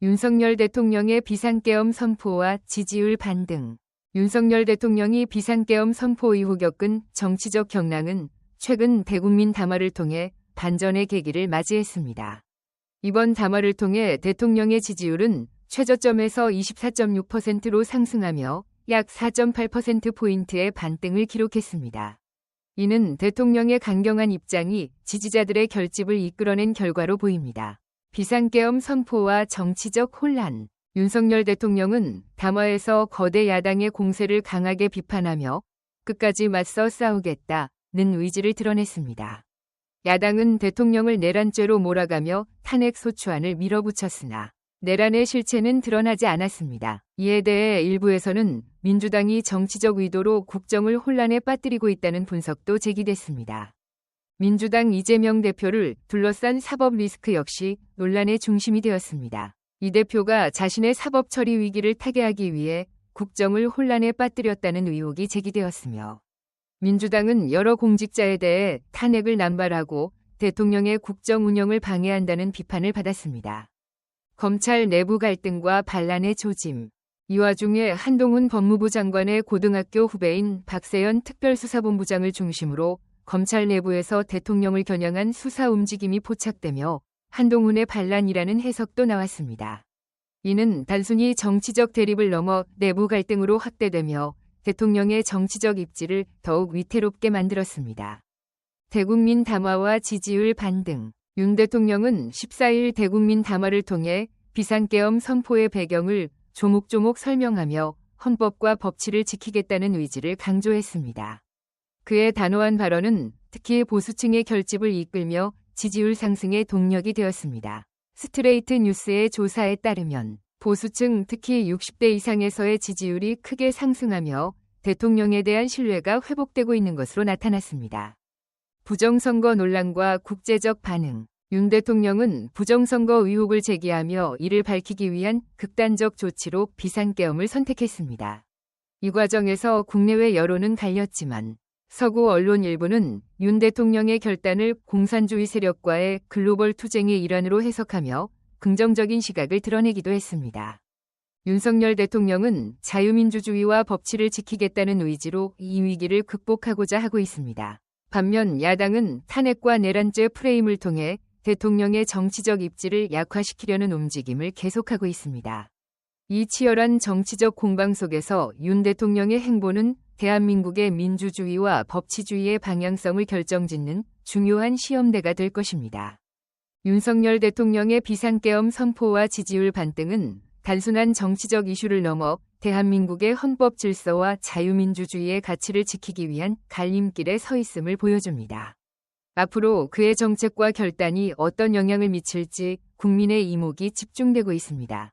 윤석열 대통령의 비상계엄 선포와 지지율 반등. 윤석열 대통령이 비상계엄 선포 이후 겪은 정치적 경랑은 최근 대국민 담화를 통해 반전의 계기를 맞이했습니다. 이번 담화를 통해 대통령의 지지율은 최저점에서 24.6%로 상승하며 약 4.8%포인트의 반등을 기록했습니다. 이는 대통령의 강경한 입장이 지지자들의 결집을 이끌어낸 결과로 보입니다. 비상계엄 선포와 정치적 혼란. 윤석열 대통령은 담화에서 거대 야당의 공세를 강하게 비판하며 끝까지 맞서 싸우겠다는 의지를 드러냈습니다. 야당은 대통령을 내란죄로 몰아가며 탄핵 소추안을 밀어붙였으나 내란의 실체는 드러나지 않았습니다. 이에 대해 일부에서는 민주당이 정치적 의도로 국정을 혼란에 빠뜨리고 있다는 분석도 제기됐습니다. 민주당 이재명 대표를 둘러싼 사법 리스크 역시 논란의 중심이 되었습니다. 이 대표가 자신의 사법 처리 위기를 타개하기 위해 국정을 혼란에 빠뜨렸다는 의혹이 제기되었으며 민주당은 여러 공직자에 대해 탄핵을 남발하고 대통령의 국정 운영을 방해한다는 비판을 받았습니다. 검찰 내부 갈등과 반란의 조짐. 이 와중에 한동훈 법무부 장관의 고등학교 후배인 박세현 특별수사본부장을 중심으로 검찰 내부에서 대통령을 겨냥한 수사 움직임이 포착되며 한동훈의 반란이라는 해석도 나왔습니다. 이는 단순히 정치적 대립을 넘어 내부 갈등으로 확대되며 대통령의 정치적 입지를 더욱 위태롭게 만들었습니다. 대국민 담화와 지지율 반등. 윤 대통령은 14일 대국민 담화를 통해 비상계엄 선포의 배경을 조목조목 설명하며 헌법과 법치를 지키겠다는 의지를 강조했습니다. 그의 단호한 발언은 특히 보수층의 결집을 이끌며 지지율 상승의 동력이 되었습니다. 스트레이트 뉴스의 조사에 따르면 보수층 특히 60대 이상에서의 지지율이 크게 상승하며 대통령에 대한 신뢰가 회복되고 있는 것으로 나타났습니다. 부정선거 논란과 국제적 반응. 윤 대통령은 부정선거 의혹을 제기하며 이를 밝히기 위한 극단적 조치로 비상계엄을 선택했습니다. 이 과정에서 국내외 여론은 갈렸지만 서구 언론 일부는 윤 대통령의 결단을 공산주의 세력과의 글로벌 투쟁의 일환으로 해석하며 긍정적인 시각을 드러내기도 했습니다. 윤석열 대통령은 자유민주주의와 법치를 지키겠다는 의지로 이 위기를 극복하고자 하고 있습니다. 반면 야당은 탄핵과 내란죄 프레임을 통해 대통령의 정치적 입지를 약화시키려는 움직임을 계속하고 있습니다. 이 치열한 정치적 공방 속에서 윤 대통령의 행보는 대한민국의 민주주의와 법치주의의 방향성을 결정짓는 중요한 시험대가 될 것입니다. 윤석열 대통령의 비상계엄 선포와 지지율 반등은 단순한 정치적 이슈를 넘어 대한민국의 헌법 질서와 자유민주주의의 가치를 지키기 위한 갈림길에 서 있음을 보여줍니다. 앞으로 그의 정책과 결단이 어떤 영향을 미칠지 국민의 이목이 집중되고 있습니다.